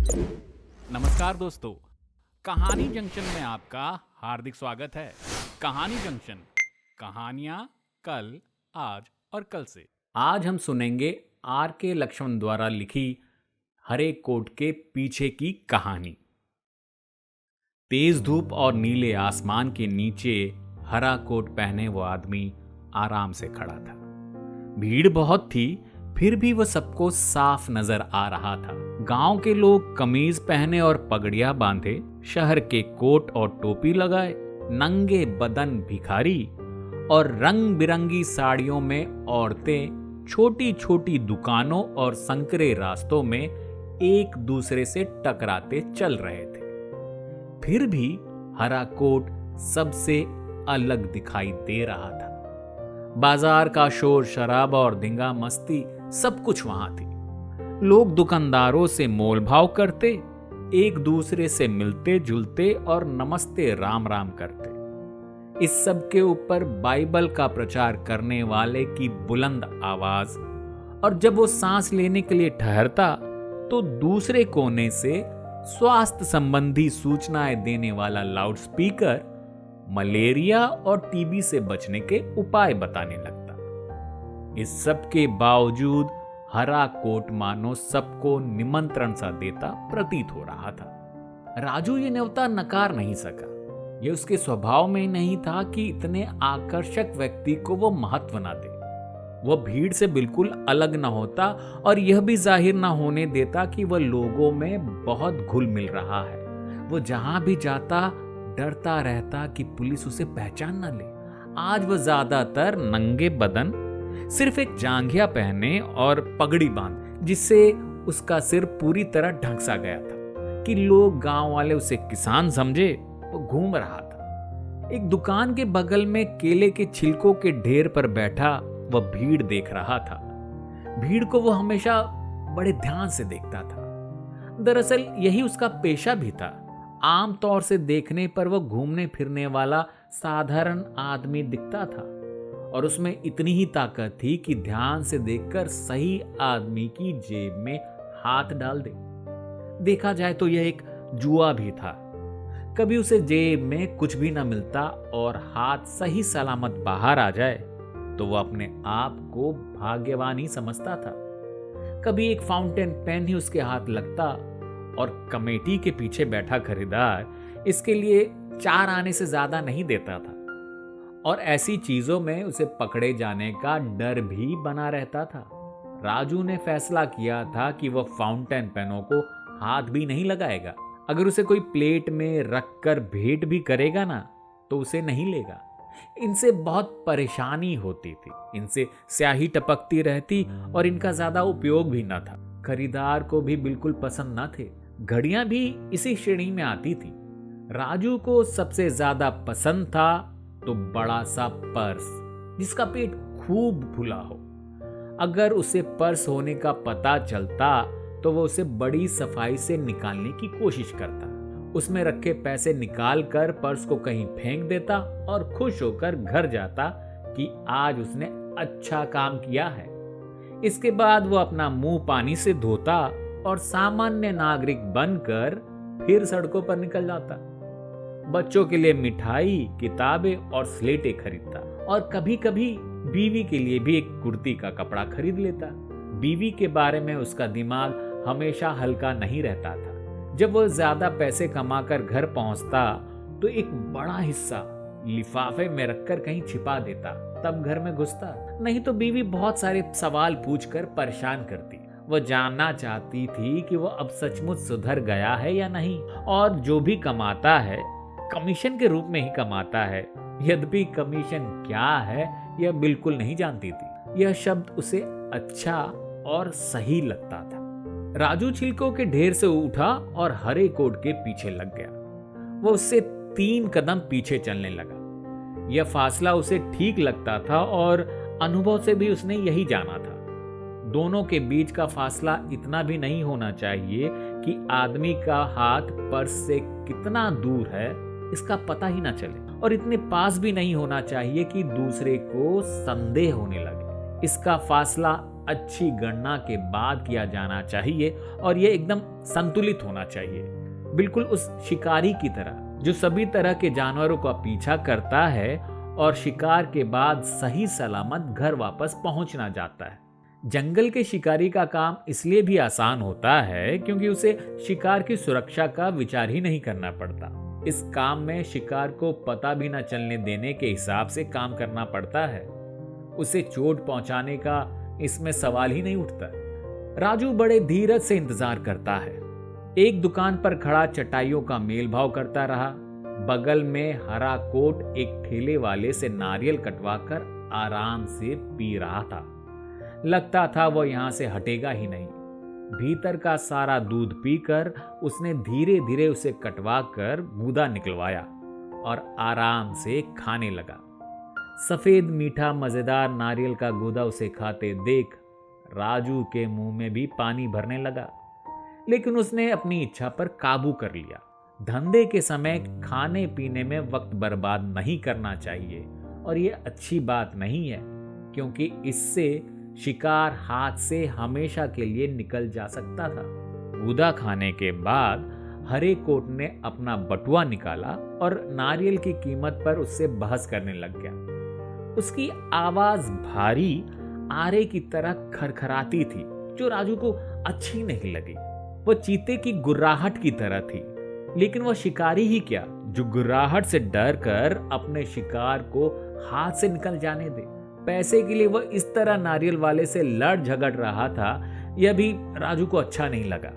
नमस्कार दोस्तों, कहानी जंक्शन में आपका हार्दिक स्वागत है। कहानी जंक्शन, कहानियां कल, आज और कल से। आज हम सुनेंगे आर के लक्ष्मण द्वारा लिखी हरे कोट के पीछे की कहानी। तेज धूप और नीले आसमान के नीचे हरा कोट पहने वो आदमी आराम से खड़ा था। भीड़ बहुत थी, फिर भी वह सबको साफ नजर आ रहा था। गांव के लोग कमीज पहने और पगड़ियां बांधे, शहर के कोट और टोपी लगाए, नंगे बदन भिखारी और रंग बिरंगी साड़ियों में औरतें छोटी छोटी दुकानों और संकरे रास्तों में एक दूसरे से टकराते चल रहे थे। फिर भी हरा कोट सबसे अलग दिखाई दे रहा था। बाजार का शोर शराबा और धींगा मस्ती सब कुछ वहां थी। लोग दुकानदारों से मोल भाव करते, एक दूसरे से मिलते जुलते और नमस्ते राम राम करते। इस सब के ऊपर बाइबल का प्रचार करने वाले की बुलंद आवाज, और जब वो सांस लेने के लिए ठहरता तो दूसरे कोने से स्वास्थ्य संबंधी सूचनाएं देने वाला लाउडस्पीकर मलेरिया और टीबी से बचने के उपाय बताने लगता। इस सब के बावजूद हरा कोट मानो सबको निमंत्रण सा देता प्रतीत हो रहा था। राजू ये न्योता नकार नहीं सका। यह उसके स्वभाव में नहीं था कि इतने आकर्षक व्यक्ति को वो महत्व ना दे। वह भीड़ से बिल्कुल अलग न होता और यह भी जाहिर न होने देता कि वह लोगों में बहुत घुल मिल रहा है। वो जहां भी जाता डरता रहता कि पुलिस उसे पहचान न ले। आज वह ज्यादातर नंगे बदन, सिर्फ एक जांघिया पहने और पगड़ी बांध, जिससे उसका सिर पूरी तरह ढक सा गया था कि लोग गांव वाले उसे किसान समझे। वो घूम रहा था। एक दुकान के बगल में केले के छिलकों के ढेर पर बैठा वह भीड़ देख रहा था। भीड़ को वो हमेशा बड़े ध्यान से देखता था। दरअसल यही उसका पेशा भी था। आम तौर से देखने पर वह घूमने फिरने वाला साधारण आदमी दिखता था और उसमें इतनी ही ताकत थी कि ध्यान से देखकर सही आदमी की जेब में हाथ डाल दे। देखा जाए तो यह एक जुआ भी था। कभी उसे जेब में कुछ भी न मिलता और हाथ सही सलामत बाहर आ जाए तो वह अपने आप को भाग्यवान ही समझता था। कभी एक फाउंटेन पेन ही उसके हाथ लगता और कमेटी के पीछे बैठा खरीदार इसके लिए 4 आने से ज्यादा नहीं देता था, और ऐसी चीजों में उसे पकड़े जाने का डर भी बना रहता था। राजू ने फैसला किया था कि वह फाउंटेन पेनों को हाथ भी नहीं लगाएगा। अगर उसे कोई प्लेट में रखकर भेंट भी करेगा ना तो उसे नहीं लेगा। इनसे बहुत परेशानी होती थी। इनसे स्याही टपकती रहती और इनका ज्यादा उपयोग भी न था। खरीदार को भी बिल्कुल पसंद न थे। घड़ियां भी इसी श्रेणी में आती थी। राजू को सबसे ज्यादा पसंद था तो बड़ा सा पर्स जिसका पेट खूब फुला हो। अगर उसे पर्स होने का पता चलता तो वो उसे बड़ी सफाई से निकालने की कोशिश करता। उसमें रखे पैसे निकाल कर पर्स को कहीं फेंक देता और खुश होकर घर जाता कि आज उसने अच्छा काम किया है। इसके बाद वो अपना मुंह पानी से धोता और सामान्य नागरिक बनकर फिर सड़कों पर निकल जाता। बच्चों के लिए मिठाई, किताबें और स्लेटें खरीदता और कभी कभी बीवी के लिए भी एक कुर्ती का कपड़ा खरीद लेता। बीवी के बारे में उसका दिमाग हमेशा हल्का नहीं रहता था। जब वह ज्यादा पैसे कमाकर घर पहुंचता तो एक बड़ा हिस्सा लिफाफे में रखकर कहीं छिपा देता, तब घर में घुसता। नहीं तो बीवी बहुत सारे सवाल पूछकर परेशान करती। वह जानना चाहती थी कि वह अब सचमुच सुधर गया है या नहीं, और जो भी कमाता है कमीशन के रूप में ही कमाता है। यद्यपि कमीशन क्या है यह बिल्कुल नहीं जानती थी। यह शब्द उसे अच्छा और सही लगता था। राजू छिलकों के ढेर से उठा और हरे कोट के पीछे लग गया। वह उससे 3 कदम पीछे चलने लगा। यह फासला उसे ठीक लगता था और अनुभव से भी उसने यही जाना था। दोनों के बीच का फासला इतना भी नहीं होना चाहिए कि आदमी का हाथ पर्स से कितना दूर है इसका पता ही ना चले, और इतने पास भी नहीं होना चाहिए कि दूसरे को संदेह होने लगे। इसका फासला अच्छी गणना के बाद किया जाना चाहिए और ये एकदम संतुलित होना चाहिए, बिल्कुल उस शिकारी की तरह जो सभी तरह के जानवरों का पीछा करता है और शिकार के बाद सही सलामत घर वापस पहुंचना चाहता है। जंगल के शिकारी का काम इसलिए भी आसान होता है क्योंकि उसे शिकार की सुरक्षा का विचार ही नहीं करना पड़ता। इस काम में शिकार को पता भी न चलने देने के हिसाब से काम करना पड़ता है। उसे चोट पहुंचाने का इसमें सवाल ही नहीं उठता। राजू बड़े धीरज से इंतजार करता है। एक दुकान पर खड़ा चटाइयों का मेल भाव करता रहा। बगल में हरा कोट एक ठेले वाले से नारियल कटवाकर आराम से पी रहा था। लगता था वो यहां से हटेगा ही नहीं। भीतर का सारा दूध पीकर उसने धीरे धीरे उसे कटवा कर गूदा निकलवाया और आराम से खाने लगा। सफेद मीठा मजेदार नारियल का गूदा उसे खाते देख राजू के मुंह में भी पानी भरने लगा, लेकिन उसने अपनी इच्छा पर काबू कर लिया। धंधे के समय खाने पीने में वक्त बर्बाद नहीं करना चाहिए और ये अच्छी बात नहीं है, क्योंकि इससे शिकार हाथ से हमेशा के लिए निकल जा सकता था। गूदा खाने के बाद हरे कोट ने अपना बटुआ निकाला और नारियल की कीमत पर उससे बहस करने लग गया। उसकी आवाज भारी आरे की तरह खरखराती थी, जो राजू को अच्छी नहीं लगी। वो चीते की गुर्राहट की तरह थी, लेकिन वह शिकारी ही क्या जो गुर्राहट से डर कर अपने शिकार को हाथ से निकल जाने दे। पैसे के लिए वह इस तरह नारियल वाले से लड़ झगड़ रहा था, यह भी राजू को अच्छा नहीं लगा।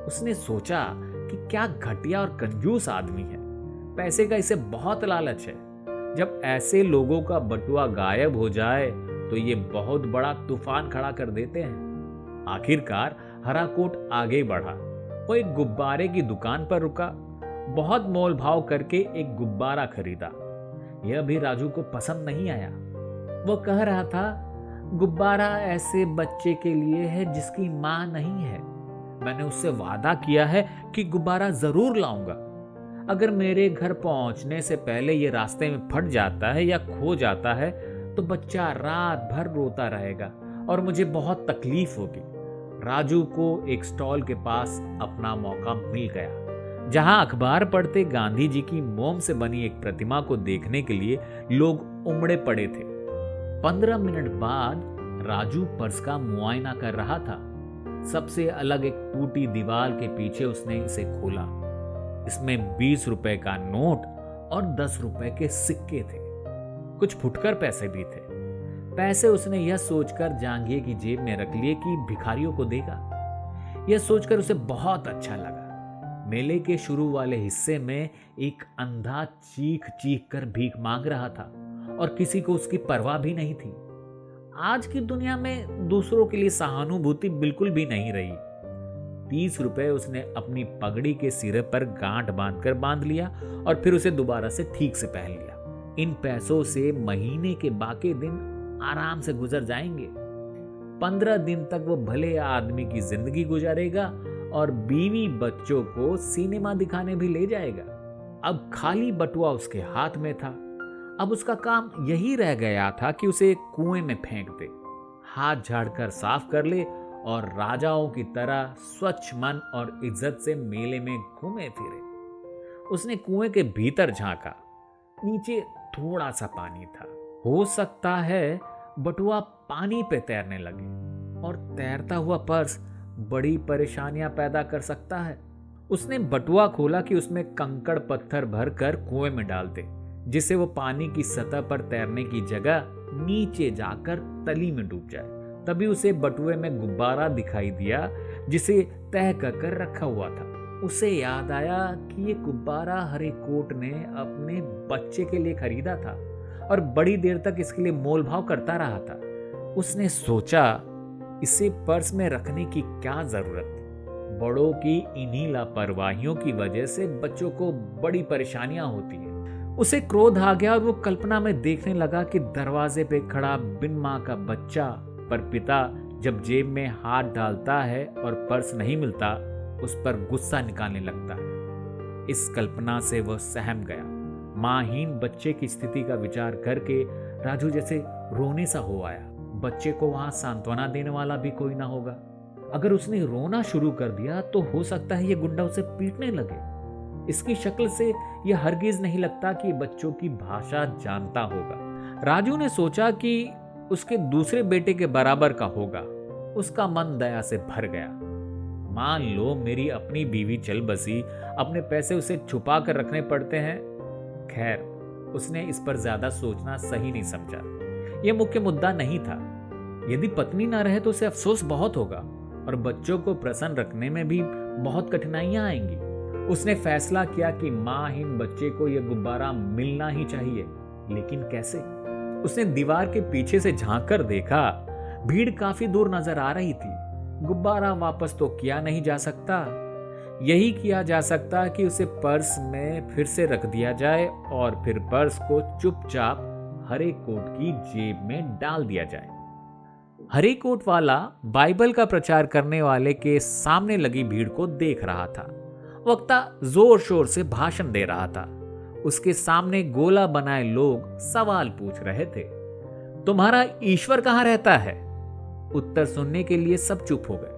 उसने सोचा कि क्या घटिया और कंजूस आदमी है, पैसे का इसे बहुत लालच है। जब ऐसे लोगों का बटुआ गायब हो जाए तो ये बहुत बड़ा तूफान खड़ा कर देते हैं। आखिरकार हरा कोट आगे बढ़ा। वो एक गुब्बारे की दुकान पर रुका। बहुत मोल भाव करके एक गुब्बारा खरीदा। यह भी राजू को पसंद नहीं आया। वो कह रहा था, गुब्बारा ऐसे बच्चे के लिए है जिसकी मां नहीं है। मैंने उससे वादा किया है कि गुब्बारा जरूर लाऊंगा। अगर मेरे घर पहुंचने से पहले ये रास्ते में फट जाता है या खो जाता है तो बच्चा रात भर रोता रहेगा और मुझे बहुत तकलीफ होगी। राजू को एक स्टॉल के पास अपना मौका मिल गया, जहां अखबार पढ़ते गांधी जी की मोम से बनी एक प्रतिमा को देखने के लिए लोग उमड़े पड़े थे। 15 मिनट बाद राजू पर्स का मुआयना कर रहा था। सबसे अलग एक टूटी दीवार के पीछे उसने इसे खोला। इसमें 20 रुपए का नोट और 10 रुपए के सिक्के थे। कुछ फुटकर पैसे भी थे। पैसे उसने यह सोचकर जांघिए की जेब में रख लिए कि भिखारियों को देगा। यह सोचकर उसे बहुत अच्छा लगा। मेले के शुरू वाले हिस्से में एक अंधा चीख चीख कर भीख मांग रहा था और किसी को उसकी परवाह भी नहीं थी। आज की दुनिया में दूसरों के लिए सहानुभूति बिल्कुल भी नहीं रही। 30 रुपए उसने अपनी पगड़ी के सिरे पर गांठ बांधकर बांध लिया और फिर उसे दोबारा से ठीक से पहन लिया। इन पैसों से महीने के बाकी दिन आराम से गुजर जाएंगे। 15 दिन तक वो भले आदमी की जिंदगी गुजारेगा और बीवी बच्चों को सिनेमा दिखाने भी ले जाएगा। अब खाली बटुआ उसके हाथ में था। अब उसका काम यही रह गया था कि उसे कुएं में फेंक दे, हाथ झाड़कर साफ कर ले और राजाओं की तरह स्वच्छ मन और इज्जत से मेले में घूमे फिरे। उसने कुएं के भीतर झांका। नीचे थोड़ा सा पानी था। हो सकता है बटुआ पानी पे तैरने लगे और तैरता हुआ पर्स बड़ी परेशानियां पैदा कर सकता है। उसने बटुआ खोला कि उसमें कंकड़ पत्थर भरकर कुएं में डाल दे, जिससे वो पानी की सतह पर तैरने की जगह नीचे जाकर तली में डूब जाए। तभी उसे बटुए में गुब्बारा दिखाई दिया जिसे तह कर रखा हुआ था। उसे याद आया कि ये गुब्बारा हरे कोट ने अपने बच्चे के लिए खरीदा था और बड़ी देर तक इसके लिए मोल भाव करता रहा था। उसने सोचा, इसे पर्स में रखने की क्या जरूरत थी। बड़ों की इन्हीं लापरवाहियों की वजह से बच्चों को बड़ी परेशानियां होती हैं। उसे क्रोध आ गया और वो कल्पना में देखने लगा कि दरवाजे पे खड़ा बिन मां का बच्चा पर पिता जब जेब में हाथ डालता है और पर्स नहीं मिलता, उस पर गुस्सा निकालने लगता है। इस कल्पना से वह सहम गया। मांहीन बच्चे की स्थिति का विचार करके राजू जैसे रोने सा हो आया। बच्चे को वहां सांत्वना देने वाला भी कोई ना होगा। अगर उसने रोना शुरू कर दिया तो हो सकता है ये गुंडा उसे पीटने लगे। इसकी शक्ल से यह हरगिज नहीं लगता कि बच्चों की भाषा जानता होगा। राजू ने सोचा कि उसके दूसरे बेटे के बराबर का होगा। उसका मन दया से भर गया। मान लो मेरी अपनी बीवी चल बसी, अपने पैसे उसे छुपा कर रखने पड़ते हैं। खैर, उसने इस पर ज्यादा सोचना सही नहीं समझा। यह मुख्य मुद्दा नहीं था। यदि पत्नी ना रहे तो उसे अफसोस बहुत होगा और बच्चों को प्रसन्न रखने में भी बहुत कठिनाइयां आएंगी। उसने फैसला किया कि माँहीन बच्चे को यह गुब्बारा मिलना ही चाहिए, लेकिन कैसे? उसने दीवार के पीछे से झांक कर देखा। भीड़ काफी दूर नजर आ रही थी। गुब्बारा वापस तो किया नहीं जा सकता। यही किया जा सकता कि उसे पर्स में फिर से रख दिया जाए और फिर पर्स को चुपचाप हरे कोट की जेब में डाल दिया जाए। हरे कोट वाला बाइबल का प्रचार करने वाले के सामने लगी भीड़ को देख रहा था। वक्ता जोर शोर से भाषण दे रहा था। उसके सामने गोला बनाए लोग सवाल पूछ रहे थे। तुम्हारा ईश्वर कहां रहता है? उत्तर सुनने के लिए सब चुप हो गए।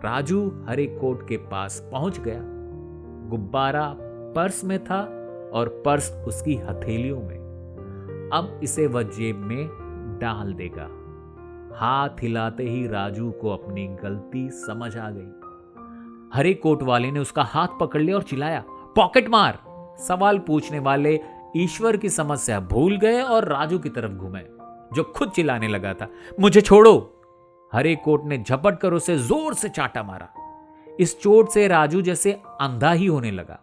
राजू हरे कोट के पास पहुंच गया। गुब्बारा पर्स में था और पर्स उसकी हथेलियों में। अब इसे वह जेब में डाल देगा। हाथ हिलाते ही राजू को अपनी गलती समझ आ गई। हरे कोट वाले ने उसका हाथ पकड़ लिया और चिल्लाया, पॉकेट मार। सवाल पूछने वाले ईश्वर की समस्या भूल गए और राजू की तरफ घूमे, जो खुद चिल्लाने लगा था, मुझे छोड़ो। हरे कोट ने झपट कर उसे जोर से चाटा मारा। इस चोट से राजू जैसे अंधा ही होने लगा।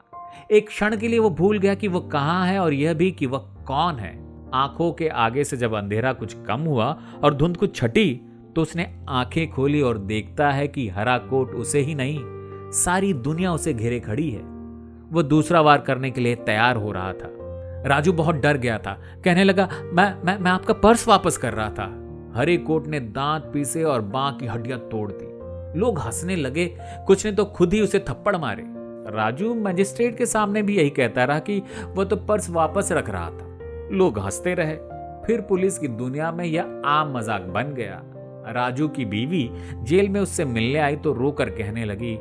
एक क्षण के लिए वो भूल गया कि वो कहां है और यह भी कि वह कौन है। आंखों के आगे से जब अंधेरा कुछ कम हुआ और धुंध कुछ छटी तो उसने आंखें खोली और देखता है कि हरा कोट उसे ही नहीं, सारी दुनिया उसे घेरे खड़ी है। वो दूसरा वार करने के लिए तैयार हो रहा था। राजू बहुत डर गया था। कहने लगा, मैं आपका पर्स वापस कर रहा था। हरे कोट ने दांत पीसे और बांह की हड्डियां तोड़ दी। लोग हंसने लगे, कुछ ने तो खुद ही उसे थप्पड़ मारे। राजू मजिस्ट्रेट के सामने भी यही कहता रहा कि वह तो पर्स वापस रख रहा था। लोग हंसते रहे। फिर पुलिस की दुनिया में यह आम मजाक बन गया। राजू की बीवी जेल में उससे मिलने आई तो रोकर कहने लगी,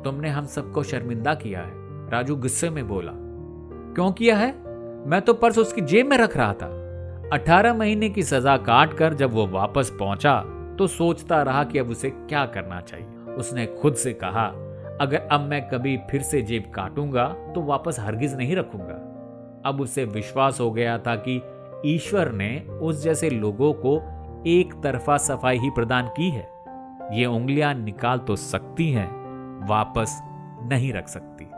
तुमने हम सबको शर्मिंदा किया है। राजू गुस्से में बोला, क्यों किया है? मैं तो पर्स उसकी जेब में रख रहा था। 18 महीने की सजा काट कर जब वो वापस पहुंचा तो सोचता रहा कि अब उसे क्या करना चाहिए। उसने खुद से कहा, अगर अब मैं कभी फिर से जेब काटूंगा तो वापस हरगिज नहीं रखूंगा। अब उसे विश्वास हो गया था कि ईश्वर ने उस जैसे लोगों को एक तरफा सफाई ही प्रदान की है। ये उंगलियां निकाल तो सकती हैं, वापस नहीं रख सकती।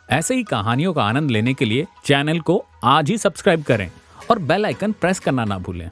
ऐसे ही कहानियों का आनंद लेने के लिए चैनल को आज ही सब्सक्राइब करें और बेल आइकन प्रेस करना ना भूलें।